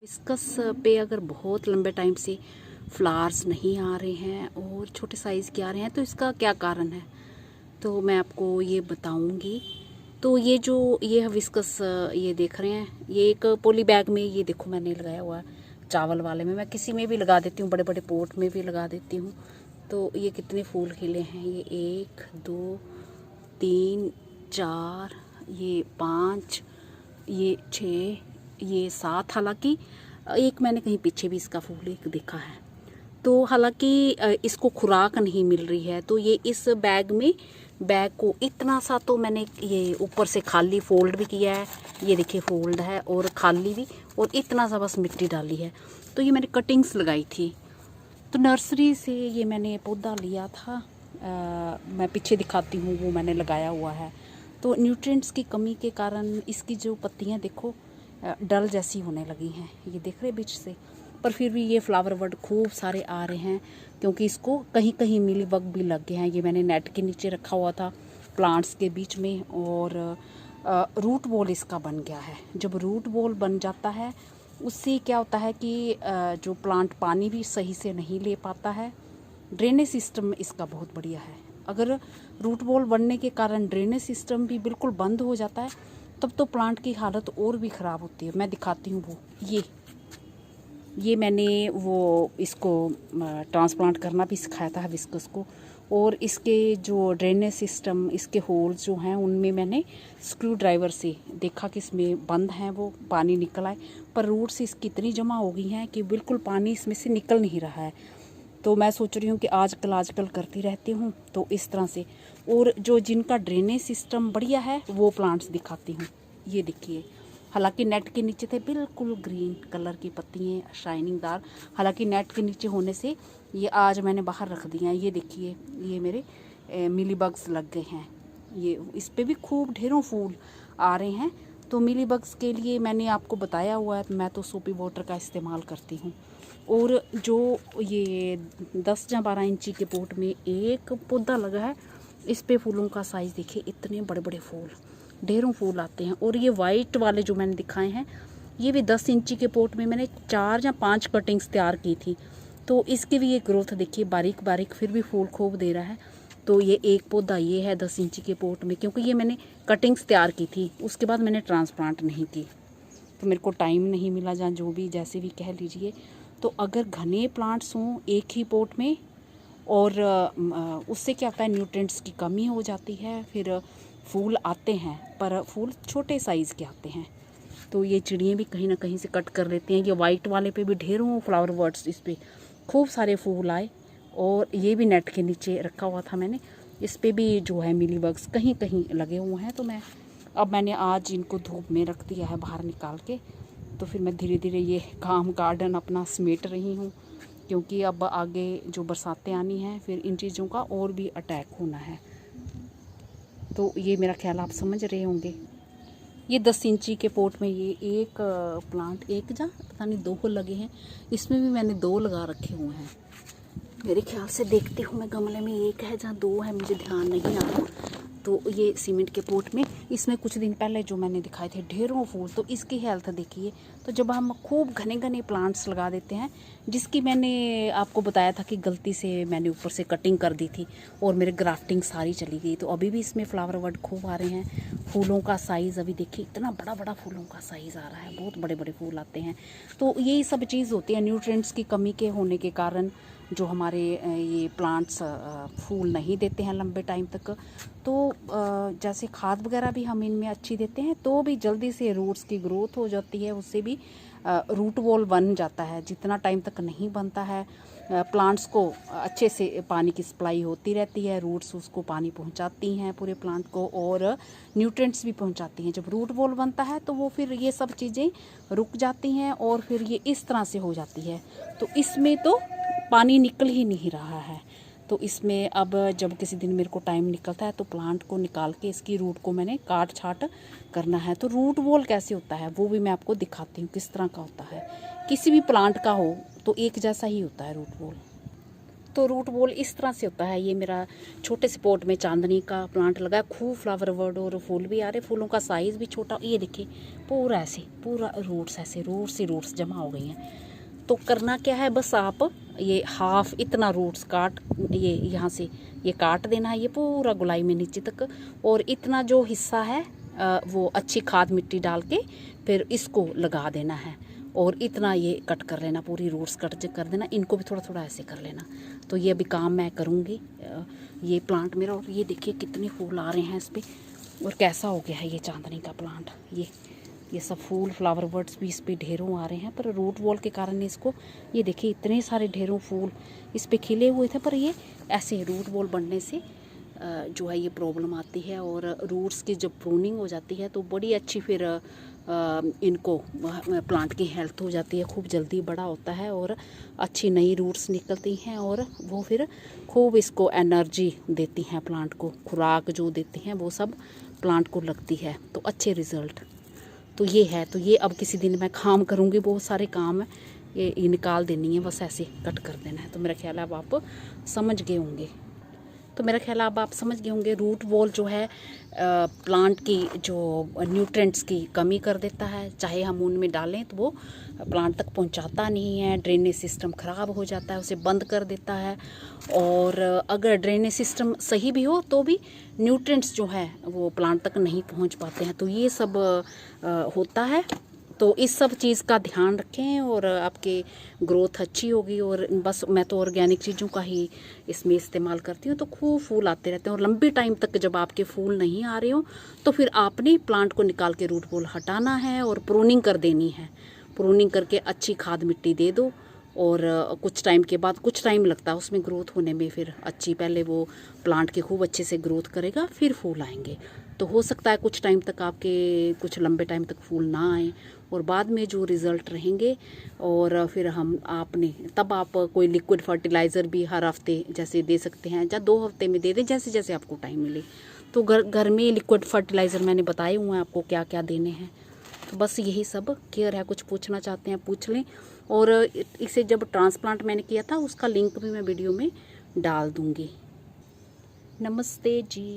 Hibiscus पे अगर बहुत लंबे टाइम से फ्लावर्स नहीं आ रहे हैं और छोटे साइज़ के आ रहे हैं तो इसका क्या कारण है, तो मैं आपको ये बताऊंगी। तो ये हिबिस्कस ये देख रहे हैं, ये एक पॉली बैग में, ये देखो मैंने लगाया हुआ है चावल वाले में। मैं किसी में भी लगा देती हूँ, बड़े बड़े पोट में भी लगा देती हूँ। तो ये कितने फूल खिले हैं, ये 1 2 3 4, ये 5, ये 6, ये 7। हालांकि एक मैंने कहीं पीछे भी इसका फूल एक देखा है। तो हालांकि इसको खुराक नहीं मिल रही है, तो ये इस बैग को इतना सा तो मैंने ये ऊपर से खाली फोल्ड भी किया है, ये देखिए फोल्ड है और खाली भी, और इतना सा बस मिट्टी डाली है। तो ये मैंने कटिंग्स लगाई थी, तो नर्सरी से ये मैंने पौधा लिया था। मैं पीछे दिखाती हूँ, वो मैंने लगाया हुआ है। तो न्यूट्रिएंट्स की कमी के कारण इसकी जो पत्तियाँ देखो डल जैसी होने लगी हैं, ये देख रहे बीच से। पर फिर भी ये फ्लावर बड खूब सारे आ रहे हैं, क्योंकि इसको कहीं कहीं मिली बग भी लग गए हैं। ये मैंने नेट के नीचे रखा हुआ था प्लांट्स के बीच में, और रूट बॉल इसका बन गया है। जब रूट बॉल बन जाता है उससे क्या होता है कि जो प्लांट पानी भी सही से नहीं ले पाता है। ड्रेनेज सिस्टम इसका बहुत बढ़िया है। अगर रूट बॉल बनने के कारण ड्रेनेज सिस्टम भी बिल्कुल बंद हो जाता है, तब तो प्लांट की हालत और भी ख़राब होती है। मैं दिखाती हूँ वो ये मैंने वो इसको ट्रांसप्लांट करना भी सिखाया था हिबिस्कस को। और इसके जो ड्रेनेज सिस्टम, इसके होल्स जो हैं, उनमें मैंने स्क्रू ड्राइवर से देखा कि इसमें बंद हैं, वो पानी निकल आए। पर रूट्स इसकी इतनी जमा हो गई हैं कि बिल्कुल पानी इसमें से निकल नहीं रहा है। तो मैं सोच रही हूँ कि आजकल करती रहती हूँ तो इस तरह से। और जो जिनका ड्रेनेज सिस्टम बढ़िया है वो प्लांट्स दिखाती हूँ। ये देखिए, हालांकि नेट के नीचे थे बिल्कुल ग्रीन कलर की पत्तियाँ शाइनिंगदार। हालांकि नेट के नीचे होने से ये आज मैंने बाहर रख दिया है। ये देखिए, ये मेरे मिली बग्स लग गए हैं। ये इस पे भी खूब ढेरों फूल आ रहे हैं। तो मिली बग्स के लिए मैंने आपको बताया हुआ है, मैं तो सोपी वाटर का इस्तेमाल करती हूँ। और जो ये 10 या 12 इंची के पोट में एक पौधा लगा है, इस पे फूलों का साइज़ देखिए, इतने बड़े बड़े फूल, ढेरों फूल आते हैं। और ये वाइट वाले जो मैंने दिखाए हैं, ये भी 10 इंची के पोट में मैंने 4 या 5 कटिंग्स तैयार की थी। तो इसकी भी ये ग्रोथ देखिए, बारीक बारीक, फिर भी फूल खूब दे रहा है। तो ये एक पौधा ये है 10 इंची के पोट में, क्योंकि ये मैंने कटिंग्स तैयार की थी, उसके बाद मैंने ट्रांसप्लांट नहीं की, तो मेरे को टाइम नहीं मिला, या जो भी जैसे भी कह लीजिए। तो अगर घने प्लांट्स हों एक ही पोट में, और उससे क्या होता है, न्यूट्रिएंट्स की कमी हो जाती है। फिर फूल आते हैं पर फूल छोटे साइज़ के आते हैं। तो ये चिड़ियाँ भी कहीं ना कहीं से कट कर लेती हैं। ये वाइट वाले पे भी ढेरों फ्लावर बर्ड्स, इस पे खूब सारे फूल आए। और ये भी नेट के नीचे रखा हुआ था मैंने, इस पे भी जो है मिली बग्स कहीं कहीं लगे हुए हैं। तो मैंने आज इनको धूप में रख दिया है बाहर निकाल के। तो फिर मैं धीरे धीरे ये काम गार्डन अपना समेट रही हूँ, क्योंकि अब आगे जो बरसातें आनी हैं, फिर इन चीज़ों का और भी अटैक होना है। तो ये मेरा ख्याल आप समझ रहे होंगे। ये 10 इंची के पोट में ये एक प्लांट, एक जा पता नहीं 2 लगे हैं, इसमें भी मैंने 2 लगा रखे हुए हैं। मेरे ख्याल से देखती हूँ मैं, गमले में 1 है जहाँ 2 है, मुझे ध्यान नहीं आ रहा। तो ये सीमेंट के पोट में, इसमें कुछ दिन पहले जो मैंने दिखाए थे ढेरों फूल, तो इसकी हेल्थ देखिए। तो जब हम खूब घने घने प्लांट्स लगा देते हैं, जिसकी मैंने आपको बताया था कि गलती से मैंने ऊपर से कटिंग कर दी थी और मेरे ग्राफ्टिंग सारी चली गई, तो अभी भी इसमें फ्लावर बड खूब आ रहे हैं। फूलों का साइज़ अभी देखिए, इतना बड़ा बड़ा फूलों का साइज़ आ रहा है, बहुत बड़े बड़े फूल आते हैं। तो यही सब चीज़ होती है न्यूट्रिएंट्स की कमी के होने के कारण, जो हमारे ये प्लांट्स फूल नहीं देते हैं लंबे टाइम तक। तो जैसे खाद वगैरह भी हम इनमें अच्छी देते हैं, तो भी जल्दी से रूट्स की ग्रोथ हो जाती है, उससे भी रूट बॉल बन जाता है। जितना टाइम तक नहीं बनता है, प्लांट्स को अच्छे से पानी की सप्लाई होती रहती है, रूट्स उसको पानी पहुंचाती हैं पूरे प्लांट को, और न्यूट्रिएंट्स भी पहुंचाती हैं। जब रूट बॉल बनता है तो वो फिर ये सब चीज़ें रुक जाती हैं, और फिर ये इस तरह से हो जाती है। तो इसमें तो पानी निकल ही नहीं रहा है। तो इसमें अब जब किसी दिन मेरे को टाइम निकलता है, तो प्लांट को निकाल के इसकी रूट को मैंने काट छाट करना है। तो रूट बॉल कैसे होता है वो भी मैं आपको दिखाती हूँ, किस तरह का होता है। किसी भी प्लांट का हो तो एक जैसा ही होता है रूट बॉल। तो रूट बॉल इस तरह से होता है। ये मेरा छोटे से पॉट में चांदनी का प्लांट लगा है, खूब फ्लावर वर्ड और फूल भी आ रहे, फूलों का साइज़ भी छोटा। ये देखिए पूरा ऐसे, पूरा रूट्स ऐसे, रूट्स ही रूट्स जमा हो गई हैं। तो करना क्या है, बस आप ये हाफ इतना रूट्स काट, ये यहाँ से ये काट देना है, ये पूरा गुलाई में नीचे तक। और इतना जो हिस्सा है वो अच्छी खाद मिट्टी डाल के फिर इसको लगा देना है। और इतना ये कट कर लेना, पूरी रूट्स कट कर देना, इनको भी थोड़ा थोड़ा ऐसे कर लेना। तो ये अभी काम मैं करूँगी ये प्लांट मेरा। और ये देखिए कितने फूल आ रहे हैं इस पर, और कैसा हो गया है ये चांदनी का प्लांट। ये सब फूल फ्लावर बर्ड्स भी इस पर ढेरों आ रहे हैं, पर रूट बॉल के कारण इसको, ये देखिए इतने सारे ढेरों फूल इस पर खिले हुए थे, पर ये ऐसे रूट बॉल बनने से जो है ये प्रॉब्लम आती है। और रूट्स की जब प्रूनिंग हो जाती है तो बड़ी अच्छी फिर इनको प्लांट की हेल्थ हो जाती है, खूब जल्दी बड़ा होता है और अच्छी नई रूट्स निकलती हैं, और वो फिर खूब इसको एनर्जी देती हैं प्लांट को, खुराक जो देती हैं वो सब प्लांट को लगती है, तो अच्छे रिज़ल्ट। तो ये है, तो ये अब किसी दिन मैं काम करूँगी, बहुत सारे काम है, ये निकाल देनी है, बस ऐसे कट कर देना है। तो मेरा ख्याल है अब आप समझ गए होंगे। रूट बॉल जो है प्लांट की जो न्यूट्रिएंट्स की कमी कर देता है, चाहे हम उनमें डालें तो वो प्लांट तक पहुंचाता नहीं है। ड्रेनेज सिस्टम ख़राब हो जाता है, उसे बंद कर देता है। और अगर ड्रेनेज सिस्टम सही भी हो तो भी न्यूट्रिएंट्स जो है वो प्लांट तक नहीं पहुंच पाते हैं। तो ये सब होता है। तो इस सब चीज़ का ध्यान रखें और आपके ग्रोथ अच्छी होगी। और बस मैं तो ऑर्गेनिक चीज़ों का ही इसमें इस्तेमाल करती हूँ, तो खूब फूल आते रहते हैं। और लंबी टाइम तक जब आपके फूल नहीं आ रहे हो तो फिर आपने प्लांट को निकाल के रूट बॉल हटाना है और प्रूनिंग कर देनी है। प्रूनिंग करके अच्छी खाद मिट्टी दे दो, और कुछ टाइम के बाद, कुछ टाइम लगता है उसमें ग्रोथ होने में, फिर अच्छी पहले वो प्लांट के खूब अच्छे से ग्रोथ करेगा, फिर फूल आएंगे। तो हो सकता है कुछ टाइम तक आपके, कुछ लंबे टाइम तक फूल ना आए, और बाद में जो रिज़ल्ट रहेंगे और फिर हम आपने तब आप कोई लिक्विड फर्टिलाइज़र भी हर हफ्ते जैसे दे सकते हैं, या 2 हफ्ते में दे दें, जैसे जैसे आपको टाइम मिले। तो घर में लिक्विड फर्टिलाइज़र मैंने बताए हुए हैं आपको क्या क्या देने हैं। तो बस यही सब केयर है। कुछ पूछना चाहते हैं पूछ लें। और इसे जब ट्रांसप्लांट मैंने किया था उसका लिंक भी मैं वीडियो में डाल दूँगी। नमस्ते जी।